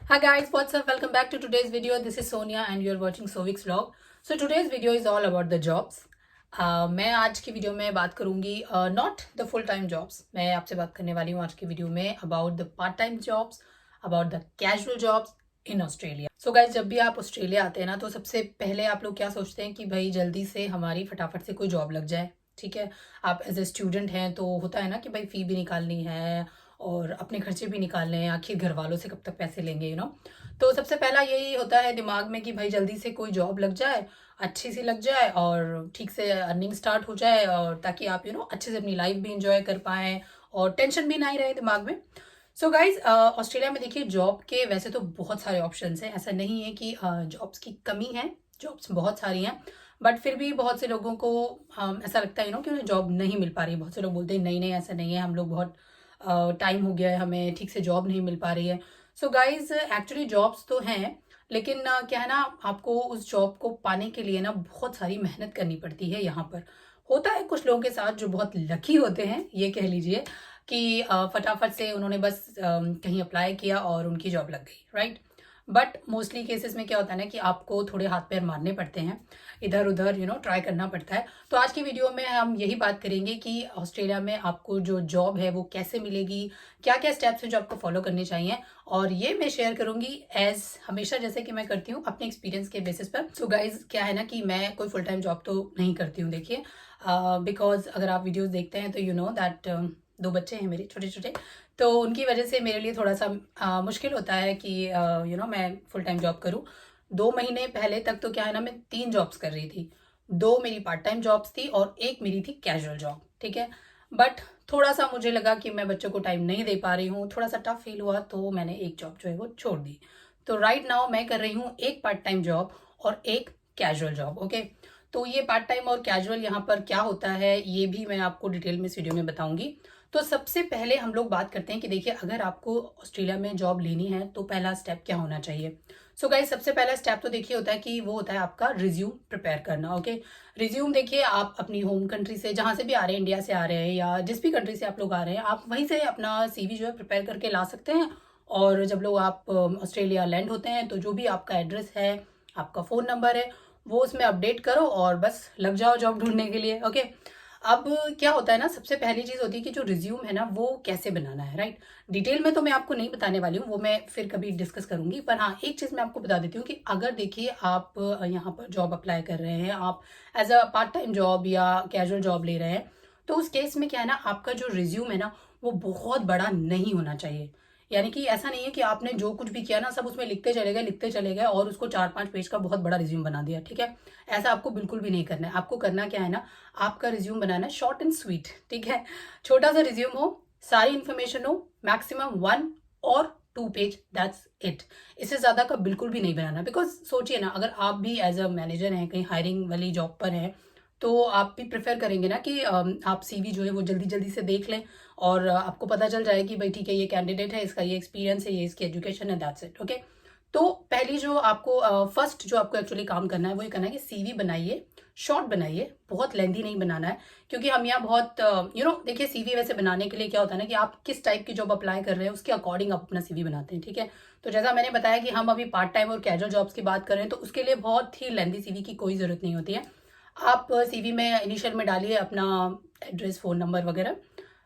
Hi guys, what's up? Welcome back to today's video. This is Sonia and you're watching Sovik's vlog. So today's video is all about the jobs. मैं आज की video में बात करूंगी not the full time jobs. मैं आपसे बात करने वाली हूँ आज की वीडियो में about the part time jobs, about the casual jobs in Australia. So guys, जब भी आप ऑस्ट्रेलिया आते हैं ना तो सबसे पहले आप लोग क्या सोचते हैं कि भाई जल्दी से हमारी फटाफट से कोई जॉब लग जाए. ठीक है, आप एज ए स्टूडेंट हैं तो होता है ना कि भाई फ़ी भी निकालनी है और अपने खर्चे भी निकालने हैं. आखिर घर वालों से कब तक पैसे लेंगे तो सबसे पहला यही होता है दिमाग में कि भाई जल्दी से कोई जॉब लग जाए, अच्छी सी लग जाए और ठीक से अर्निंग स्टार्ट हो जाए, और ताकि आप अच्छे से अपनी लाइफ भी इंजॉय कर पाएँ और टेंशन भी ना ही रहे दिमाग में. सो गाइज, ऑस्ट्रेलिया में देखिए जॉब के वैसे तो बहुत सारे ऑप्शंस हैं. ऐसा नहीं है कि जॉब्स की कमी है, जॉब्स बहुत सारी हैं. बट फिर भी बहुत से लोगों को ऐसा लगता है कि उन्हें जॉब नहीं मिल पा रही. बहुत से लोग बोलते हैं नहीं नहीं ऐसा नहीं है, हम लोग बहुत टाइम हो गया है, हमें ठीक से जॉब नहीं मिल पा रही है. सो गाइज, एक्चुअली जॉब्स तो हैं, लेकिन क्या है ना, आपको उस जॉब को पाने के लिए ना बहुत सारी मेहनत करनी पड़ती है. यहाँ पर होता है कुछ लोगों के साथ जो बहुत लकी होते हैं, ये कह लीजिए कि फटाफट से उन्होंने बस कहीं अप्लाई किया और उनकी जॉब लग गई, राइट. बट मोस्टली केसेस में क्या होता है ना कि आपको थोड़े हाथ पैर मारने पड़ते हैं, इधर उधर ट्राई करना पड़ता है. तो आज की वीडियो में हम यही बात करेंगे कि ऑस्ट्रेलिया में आपको जो जॉब है वो कैसे मिलेगी, क्या क्या स्टेप्स हैं जो आपको फॉलो करने चाहिए, और ये मैं शेयर करूंगी एज हमेशा जैसे कि मैं करती हूँ अपने एक्सपीरियंस के बेसिस पर. सो गाइज, क्या है ना कि मैं कोई फुल टाइम जॉब तो नहीं करती हूँ, देखिए, बिकॉज अगर आप वीडियोज देखते हैं तो यू नो दैट 2 बच्चे हैं मेरे छोटे छोटे, तो उनकी वजह से मेरे लिए थोड़ा सा मुश्किल होता है कि मैं फुल टाइम जॉब करूँ. 2 महीने पहले तक तो क्या है ना, मैं 3 जॉब्स कर रही थी. 2 मेरी पार्ट टाइम जॉब्स थी और एक मेरी थी कैजुअल जॉब, ठीक है. बट थोड़ा सा मुझे लगा कि मैं बच्चों को टाइम नहीं दे पा रही हूँ, थोड़ा सा टफ फील हुआ, तो मैंने एक जॉब जो है वो छोड़ दी. तो राइट नाउ मैं कर रही हूँ एक पार्ट टाइम जॉब और एक कैजुअल जॉब. ओके, तो ये पार्ट टाइम और कैजुअल यहाँ पर क्या होता है ये भी मैं आपको डिटेल में इस वीडियो में बताऊंगी. तो सबसे पहले हम लोग बात करते हैं कि देखिए, अगर आपको ऑस्ट्रेलिया में जॉब लेनी है तो पहला स्टेप क्या होना चाहिए. सो गाइस, सबसे पहला स्टेप तो देखिए होता है कि वो होता है आपका रिज्यूम प्रिपेयर करना. ओके, रिज्यूम देखिए आप अपनी होम कंट्री से, जहां से भी आ रहे हैं, इंडिया से आ रहे हैं या जिस भी कंट्री से आप लोग आ रहे हैं, आप वहीं से अपना सीवी जो है प्रिपेयर करके ला सकते हैं. और जब लोग आप ऑस्ट्रेलिया लैंड होते हैं तो जो भी आपका एड्रेस है, आपका फ़ोन नंबर है, वो उसमें अपडेट करो और बस लग जाओ जॉब ढूंढने के लिए. ओके, अब क्या होता है ना, सबसे पहली चीज़ होती है कि जो रिज्यूम है ना वो कैसे बनाना है, राइट. डिटेल में तो मैं आपको नहीं बताने वाली हूँ, वो मैं फिर कभी डिस्कस करूंगी. पर हाँ, एक चीज़ मैं आपको बता देती हूँ कि अगर देखिए आप यहाँ पर जॉब अप्लाई कर रहे हैं, आप as a part time job या कैजुअल जॉब ले रहे हैं, तो उस केस में क्या है ना, आपका जो रिज्यूम है ना वो बहुत बड़ा नहीं होना चाहिए. यानी कि ऐसा नहीं है कि आपने जो कुछ भी किया ना सब उसमें लिखते चले गए और उसको 4-5 पेज का बहुत बड़ा रिज्यूम बना दिया. ठीक है, ऐसा आपको बिल्कुल भी नहीं करना है. आपको करना क्या है ना, आपका रिज्यूम बनाना है शॉर्ट एंड स्वीट. ठीक है, छोटा सा रिज्यूम हो, सारी इन्फॉर्मेशन हो, मैक्सिमम 1 और 2 पेज, दैट्स इट. इससे ज्यादा का बिल्कुल भी नहीं बनाना. बिकॉज सोचिए ना, अगर आप भी एज अ मैनेजर हैं, कहीं हायरिंग वाली जॉब पर हैं, तो आप भी प्रेफर करेंगे ना कि आप सीवी जो है वो जल्दी जल्दी से देख लें और आपको पता चल जाए कि भाई ठीक है, ये कैंडिडेट है, इसका ये एक्सपीरियंस है, ये इसकी एजुकेशन है, दैट्स इट. ओके, तो पहली जो आपको फर्स्ट जो आपको एक्चुअली काम करना है वो ये करना है कि सीवी बनाइए, शॉर्ट बनाइए, बहुत लेंथी नहीं बनाना है. क्योंकि हम यहाँ बहुत देखिए, सीवी वैसे बनाने के लिए क्या होता है ना कि आप किस टाइप की जॉब अप्लाई कर रहे हैं उसके अकॉर्डिंग आप अपना सीवी बनाते हैं. ठीक है, तो जैसा मैंने बताया कि हम अभी पार्ट टाइम और कैजुअल जॉब्स की बात कर रहे हैं, तो उसके लिए बहुत ही लेंथी सीवी की कोई ज़रूरत नहीं होती है. आप सीवी में इनिशियल में डालिए अपना एड्रेस, फ़ोन नंबर वगैरह,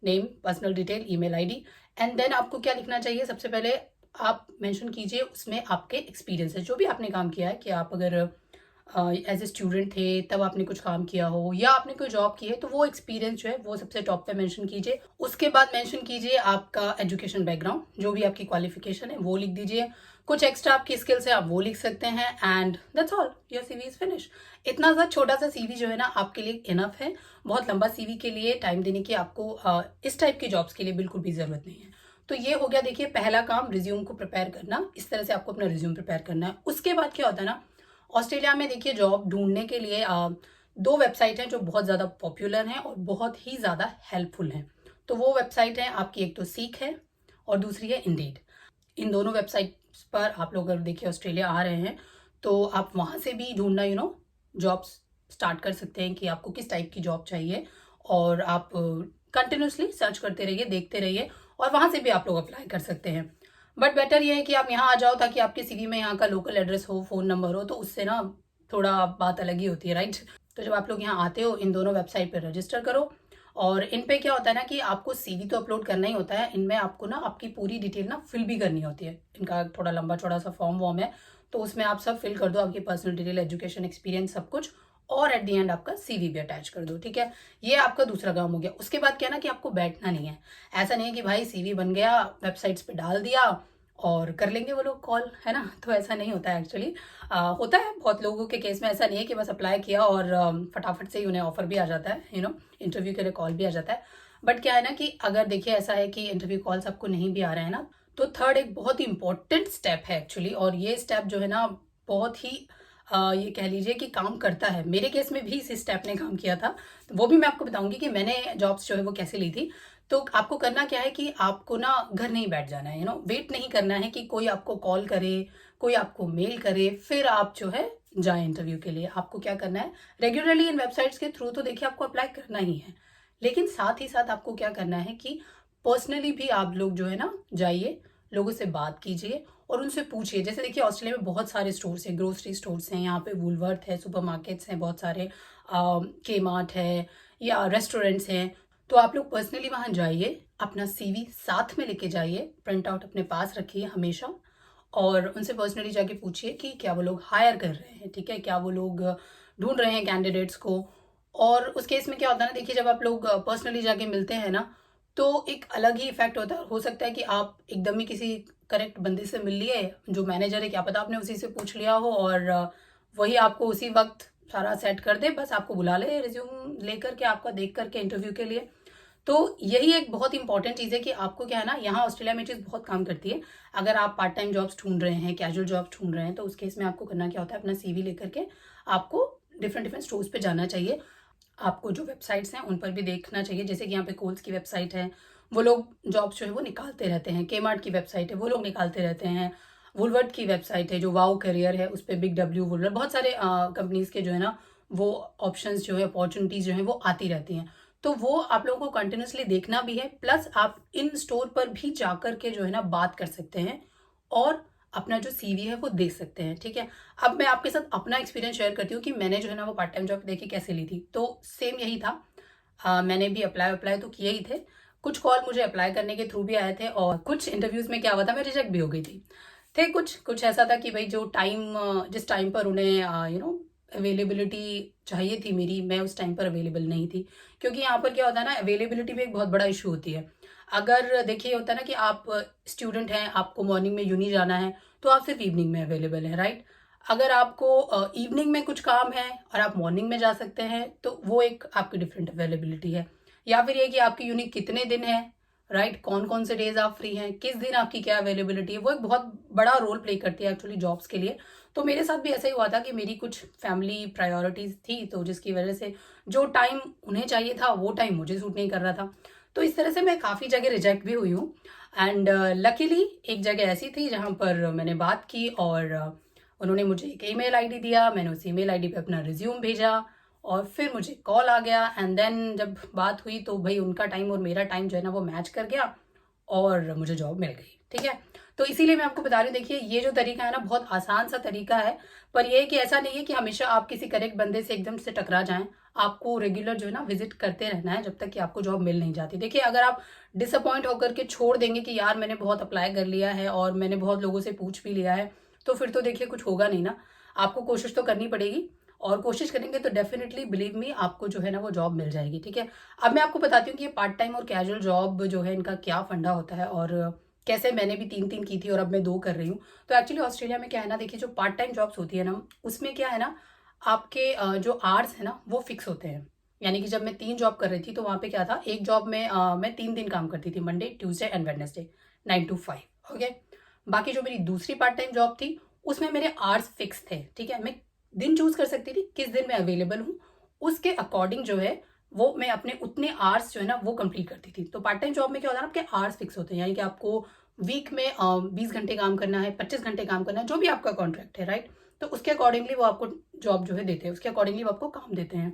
name, personal detail, email ID. And then आपको क्या लिखना चाहिए, सबसे पहले आप मेंशन कीजिए उसमें आपके एक्सपीरियंस है, जो भी आपने काम किया है. कि आप अगर एज ए स्टूडेंट थे तब आपने कुछ काम किया हो या आपने कोई जॉब की है, तो वो एक्सपीरियंस जो है वो सबसे टॉप पे मेंशन कीजिए. उसके बाद मेंशन कीजिए आपका एजुकेशन बैकग्राउंड, जो भी आपकी क्वालिफिकेशन है वो लिख दीजिए. कुछ एक्स्ट्रा आपकी स्किल्स है आप वो लिख सकते हैं, and that's all, your CV is finish. इतना सा छोटा सा सीवी जो है ना आपके लिए इनफ है. बहुत लंबा सीवी के लिए टाइम देने की आपको इस टाइप की जॉब्स के लिए बिल्कुल भी जरूरत नहीं है. तो ये हो गया देखिए पहला काम, रिज्यूम को प्रिपेयर करना. इस तरह से आपको अपना रिज्यूम प्रिपेयर करना है. उसके बाद क्या होता है ना, ऑस्ट्रेलिया में देखिए जॉब ढूंढने के लिए 2 वेबसाइट हैं जो बहुत ज़्यादा पॉपुलर हैं और बहुत ही ज़्यादा हेल्पफुल हैं. तो वो वेबसाइट है आपकी, एक तो सीक है और दूसरी है इंडीड. इन दोनों वेबसाइट्स पर आप लोग अगर देखिए ऑस्ट्रेलिया आ रहे हैं तो आप वहाँ से भी ढूंढना जॉब्स स्टार्ट कर सकते हैं कि आपको किस टाइप की जॉब चाहिए. और आप कंटिन्यूसली सर्च करते रहिए, देखते रहिए, और वहाँ से भी आप लोग अप्लाई कर सकते हैं. बट बेटर ये है कि आप यहाँ आ जाओ ताकि आपके सीवी में यहाँ का लोकल एड्रेस हो, फ़ोन नंबर हो, तो उससे ना थोड़ा बात अलग ही होती है, राइट। तो जब आप लोग यहाँ आते हो, इन दोनों वेबसाइट पे रजिस्टर करो। और इन पे क्या होता है ना कि आपको सीवी तो अपलोड करना ही होता है, इनमें आपको ना आपकी पूरी डिटेल ना फिल भी करनी होती है। इनका थोड़ा लंबा चौड़ा सा फॉर्म वॉर्म है, तो उसमें आप सब फिल कर दो, आपकी पर्सनल डिटेल, एजुकेशन, एक्सपीरियंस, सब कुछ। और एट दी एंड आपका सीवी भी अटैच कर दो, ठीक है। ये आपका दूसरा काम हो गया। उसके बाद क्या है ना कि आपको बैठना नहीं है। ऐसा नहीं है कि भाई सीवी बन गया, वेबसाइट्स पे डाल दिया और कर लेंगे वो लोग कॉल, है ना। तो ऐसा नहीं होता है एक्चुअली। होता है बहुत लोगों के केस में, ऐसा नहीं है कि बस अप्लाई किया और फटाफट से ही उन्हें ऑफर भी आ जाता है, इंटरव्यू के लिए कॉल भी आ जाता है। बट क्या है ना कि अगर देखिए ऐसा है कि इंटरव्यू कॉल्स आपको नहीं भी आ रहे हैं ना, तो थर्ड एक बहुत ही इंपॉर्टेंट स्टेप है एक्चुअली। और ये स्टेप जो है ना बहुत ही ये कह लीजिए कि काम करता है। मेरे केस में भी इस स्टेप ने काम किया था, तो वो भी मैं आपको बताऊंगी कि मैंने जॉब्स जो है वो कैसे ली थी। तो आपको करना क्या है कि आपको ना घर नहीं बैठ जाना है, वेट नहीं करना है कि कोई आपको कॉल करे, कोई आपको मेल करे, फिर आप जो है जाए इंटरव्यू के लिए। आपको क्या करना है, रेगुलरली इन वेबसाइट्स के थ्रू तो देखिए आपको अप्लाई करना ही है, लेकिन साथ ही साथ आपको क्या करना है कि पर्सनली भी आप लोग जो है ना जाइए, लोगों से बात कीजिए और उनसे पूछिए। जैसे देखिए ऑस्ट्रेलिया में बहुत सारे स्टोर्स हैं, ग्रोसरी स्टोर्स हैं, यहाँ पे वुलवर्थ है, सुपरमार्केट्स हैं बहुत सारे, के मार्ट है या रेस्टोरेंट्स हैं। तो आप लोग पर्सनली वहाँ जाइए, अपना सीवी साथ में लेके जाइए, प्रिंट आउट अपने पास रखिए हमेशा, और उनसे पर्सनली जाके पूछिए कि क्या वो लोग हायर कर रहे हैं, ठीक है, क्या वो लोग ढूंढ रहे हैं कैंडिडेट्स को। और उस केस में क्या होता है ना, देखिए जब आप लोग पर्सनली जाके मिलते हैं ना, तो एक अलग ही इफेक्ट होता है। हो सकता है कि आप एकदम ही किसी करेक्ट बंदे से मिल लिए, जो मैनेजर है, क्या पता आपने उसी से पूछ लिया हो और वही आपको उसी वक्त सारा सेट कर दे, बस आपको बुला ले रिज्यूम लेकर के, आपका देख करके इंटरव्यू के लिए। तो यही एक बहुत इंपॉर्टेंट चीज़ है कि आपको क्या है ना, यहाँ ऑस्ट्रेलिया में चीज़ बहुत काम करती है। अगर आप पार्ट टाइम जॉब्स ढूंढ रहे हैं, कैजुअल जॉब्स ढूंढ रहे हैं, तो उस केस में आपको करना क्या होता है, अपना सीवी लेकर के आपको डिफरेंट डिफरेंट स्टोर्स पे जाना चाहिए। आपको जो वेबसाइट्स हैं उन पर भी देखना चाहिए। जैसे कि यहाँ पे कोल्स की वेबसाइट है, वो लोग जॉब्स जो है वो निकालते रहते हैं। केमार्ट की वेबसाइट है, वो लोग निकालते रहते हैं। वुलवर्थ की वेबसाइट है जो वाओ करियर है, उस पर बिग डब्ल्यू वुलवर्थ, बहुत सारे कंपनीज के जो है ना वो ऑप्शंस जो है, अपॉर्चुनिटीज जो है वो आती रहती हैं। तो वो आप लोगों को कंटिन्यूसली देखना भी है, प्लस आप इन स्टोर पर भी जाकर के जो है ना बात कर सकते हैं और अपना जो सीवी है वो दे सकते हैं, ठीक है। अब मैं आपके साथ अपना एक्सपीरियंस शेयर करती हूँ कि मैंने जो है ना वो पार्ट टाइम जॉब देखी कैसे ली थी। तो सेम यही था। मैंने भी अप्लाई तो किए ही थे। कुछ कॉल मुझे अप्लाई करने के थ्रू भी आए थे और कुछ इंटरव्यूज में क्या हुआ था, मैं रिजेक्ट भी हो गई थी। थे कुछ कुछ ऐसा था कि भाई जो टाइम, जिस टाइम पर उन्हें अवेलेबिलिटी चाहिए थी मेरी, मैं उस टाइम पर अवेलेबल नहीं थी। क्योंकि यहाँ पर क्या होता है ना, अवेलेबिलिटी भी एक बहुत बड़ा इशू होती है। अगर देखिए होता है ना कि आप स्टूडेंट हैं, आपको मॉर्निंग में यूनी जाना है, तो आप सिर्फ इवनिंग में अवेलेबल हैं, राइट। अगर आपको इवनिंग में कुछ काम है और आप मॉर्निंग में जा सकते हैं, तो वो एक आपकी डिफरेंट अवेलेबिलिटी है। या फिर ये कि आपकी यूनी कितने दिन है, राइट, कौन कौन से डेज आप फ्री हैं, किस दिन आपकी क्या अवेलेबिलिटी है, वो एक बहुत बड़ा रोल प्ले करती है एक्चुअली जॉब्स के लिए। तो मेरे साथ भी ऐसा ही हुआ था कि मेरी कुछ फैमिली प्रायोरिटीज थी, तो जिसकी वजह से जो टाइम उन्हें चाहिए था वो टाइम मुझे सूट नहीं कर रहा था। तो इस तरह से मैं काफ़ी जगह रिजेक्ट भी हुई हूँ। एंड लकीली एक जगह ऐसी थी जहाँ पर मैंने बात की और उन्होंने मुझे एक ईमेल आईडी दिया, मैंने उस ईमेल आईडी पे अपना रिज्यूम भेजा और फिर मुझे कॉल आ गया। एंड देन जब बात हुई तो भाई उनका टाइम और मेरा टाइम जो है ना वो मैच कर गया और मुझे जॉब मिल गई, ठीक है। तो इसीलिए मैं आपको बता रही हूँ, देखिए ये जो तरीका है ना बहुत आसान सा तरीका है। पर ये है कि ऐसा नहीं है कि हमेशा आप किसी करेक्ट बंदे से एकदम से टकरा जाएं। आपको रेगुलर जो है ना विजिट करते रहना है जब तक कि आपको जॉब मिल नहीं जाती। देखिए अगर आप डिसअपॉइंट होकर के छोड़ देंगे कि यार मैंने बहुत अप्लाई कर लिया है और मैंने बहुत लोगों से पूछ भी लिया है, तो फिर तो देखिए कुछ होगा नहीं ना। आपको कोशिश तो करनी पड़ेगी और कोशिश करेंगे तो डेफिनेटली बिलीव मी आपको जो है ना वो जॉब मिल जाएगी, ठीक है। अब मैं आपको बताती हूँ कि ये पार्ट टाइम और कैजुअल जॉब जो है इनका क्या फंडा होता है और कैसे मैंने भी 3-3 की थी और अब मैं 2 कर रही हूँ। तो एक्चुअली ऑस्ट्रेलिया में क्या है ना, देखिए जो पार्ट टाइम जॉब्स होती है ना, उसमें क्या है ना, आपके जो आवर्स है ना वो फिक्स होते हैं। यानी कि जब मैं 3 जॉब कर रही थी तो वहाँ पे क्या था, एक जॉब में मैं 3 दिन काम करती थी, Monday Tuesday and Wednesday, 9 to 5, okay. बाकी जो मेरी दूसरी पार्ट टाइम जॉब थी उसमें मेरे आवर्स फिक्स थे, ठीक है। मैं दिन चूज कर सकती थी किस दिन मैं अवेलेबल हूँ, उसके अकॉर्डिंग जो है वो मैं अपने उतने आवर्स जो है ना वो कंप्लीट करती थी। तो पार्ट टाइम जॉब में क्या होता है ना, आपके आवर्स फिक्स होते हैं, यानी कि आपको वीक में 20 घंटे काम करना है, 25 घंटे काम करना है, जो भी आपका कॉन्ट्रैक्ट है, राइट। तो उसके अकॉर्डिंगली वो आपको जॉब जो है देते हैं, उसके अकॉर्डिंगली वो आपको काम देते हैं।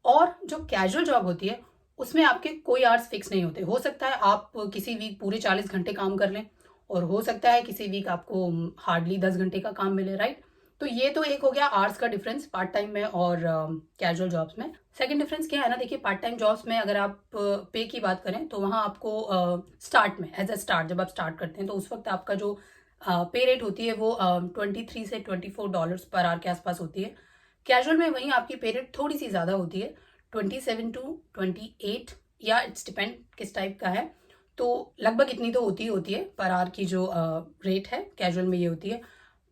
और जो कैजुअल जॉब होती है उसमें आपके कोई आवर्स फिक्स नहीं होते। हो सकता है आप किसी वीक पूरे 40 घंटे काम कर लें और हो सकता है किसी वीक आपको हार्डली 10 घंटे का काम मिले, राइट। तो ये तो एक हो गया आवर्स का डिफरेंस पार्ट टाइम में और कैजुअल जॉब्स में। सेकंड डिफरेंस क्या है ना, देखिए पार्ट टाइम जॉब्स में अगर आप पे की बात करें तो वहाँ आपको स्टार्ट में एज अ स्टार्ट जब आप स्टार्ट करते हैं तो उस वक्त आपका जो पे रेट होती है वो 23 से $24 पर आवर के आसपास होती है। कैजुअल में वहीं आपकी पे रेट थोड़ी सी ज़्यादा होती है, 27 टू 28, या इट्स डिपेंड किस टाइप का है। तो लगभग इतनी तो होती है पर आवर की जो रेट है कैजुअल में ये होती है।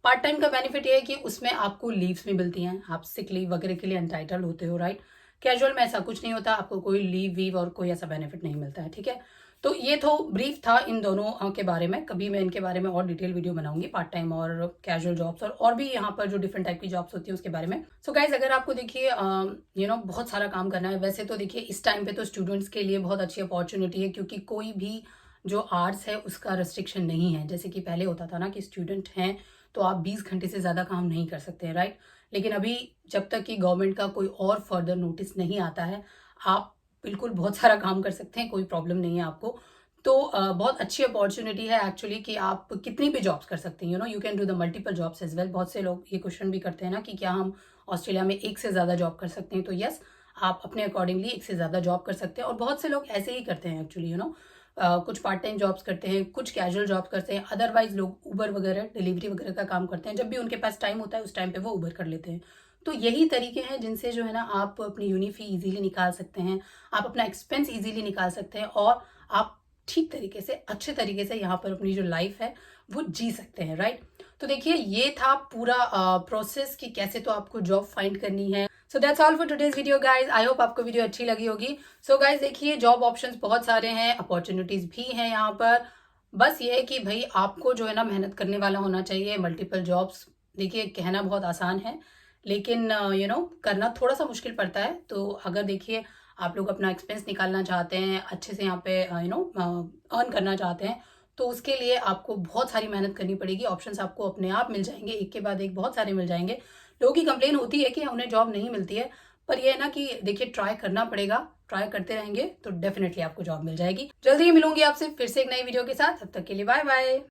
पार्ट टाइम का बेनिफिट ये है कि उसमें आपको लीव्स भी मिलती हैं, आप सिक लीव वगैरह के लिए एंटाइटल्ड होते हो, राइट। कैजुअल में ऐसा कुछ नहीं होता, आपको कोई लीव वीव और कोई ऐसा बेनिफिट नहीं मिलता है, ठीक है। तो ये तो ब्रीफ था इन दोनों के बारे में। कभी मैं इनके बारे में और डिटेल वीडियो बनाऊंगी, पार्ट टाइम और कैजुअल जॉब्स और भी यहाँ पर जो डिफरेंट टाइप की जॉब्स होती है उसके बारे में। सो गाइज, अगर आपको देखिए बहुत सारा काम करना है, वैसे तो देखिए इस टाइम पे तो स्टूडेंट्स के लिए बहुत अच्छी अपॉर्चुनिटी है, क्योंकि कोई भी जो आर्ट्स है उसका रेस्ट्रिक्शन नहीं है। जैसे कि पहले होता था ना कि स्टूडेंट हैं तो आप 20 घंटे से ज़्यादा काम नहीं कर सकते हैं, राइट। लेकिन अभी जब तक कि गवर्नमेंट का कोई और फर्दर नोटिस नहीं आता है, आप बिल्कुल बहुत सारा काम कर सकते हैं, कोई प्रॉब्लम नहीं है आपको। तो बहुत अच्छी अपॉर्चुनिटी है एक्चुअली कि आप कितनी भी जॉब्स कर सकते हैं, you can do the multiple jobs as well. बहुत से लोग ये क्वेश्चन भी करते हैं ना कि क्या हम ऑस्ट्रेलिया में एक से ज़्यादा जॉब कर सकते हैं, तो यस, आप अपने अकॉर्डिंगली एक से ज़्यादा जॉब कर सकते हैं। और बहुत से लोग ऐसे ही करते हैं एक्चुअली, कुछ पार्ट टाइम जॉब्स करते हैं, कुछ कैजुअल जॉब्स करते हैं, अदरवाइज लोग उबर वगैरह डिलीवरी वगैरह का काम करते हैं। जब भी उनके पास टाइम होता है उस टाइम पे वो उबर कर लेते हैं। तो यही तरीके हैं जिनसे जो है ना आप अपनी यूनी फी इजीली निकाल सकते हैं, आप अपना एक्सपेंस इजीली निकाल सकते हैं, और आप ठीक तरीके से अच्छे तरीके से यहाँ पर अपनी जो लाइफ है वो जी सकते हैं, राइट। तो देखिए ये था पूरा प्रोसेस कि कैसे तो आपको जॉब फाइंड करनी है। So that's all for today's video guys. I hope आपको वीडियो अच्छी लगी होगी। सो गाइज देखिए, जॉब ऑप्शंस बहुत सारे हैं, अपॉर्चुनिटीज भी हैं यहाँ पर। बस ये है कि भाई आपको जो है ना मेहनत करने वाला होना चाहिए। मल्टीपल जॉब्स देखिए कहना बहुत आसान है, लेकिन करना थोड़ा सा मुश्किल पड़ता है। तो अगर देखिए आप लोग अपना एक्सपेंस निकालना चाहते हैं, अच्छे से यहाँ पे अर्न करना चाहते हैं, तो उसके लिए आपको बहुत सारी मेहनत करनी पड़ेगी। ऑप्शंस आपको अपने आप मिल जाएंगे, एक के बाद एक बहुत सारे मिल जाएंगे। लोगों की कंप्लेन होती है कि उन्हें जॉब नहीं मिलती है, पर यह है ना कि देखिए ट्राई करना पड़ेगा, ट्राई करते रहेंगे तो डेफिनेटली आपको जॉब मिल जाएगी। जल्दी ही मिलूंगी आपसे फिर से एक नई वीडियो के साथ, तब तक के लिए बाय बाय।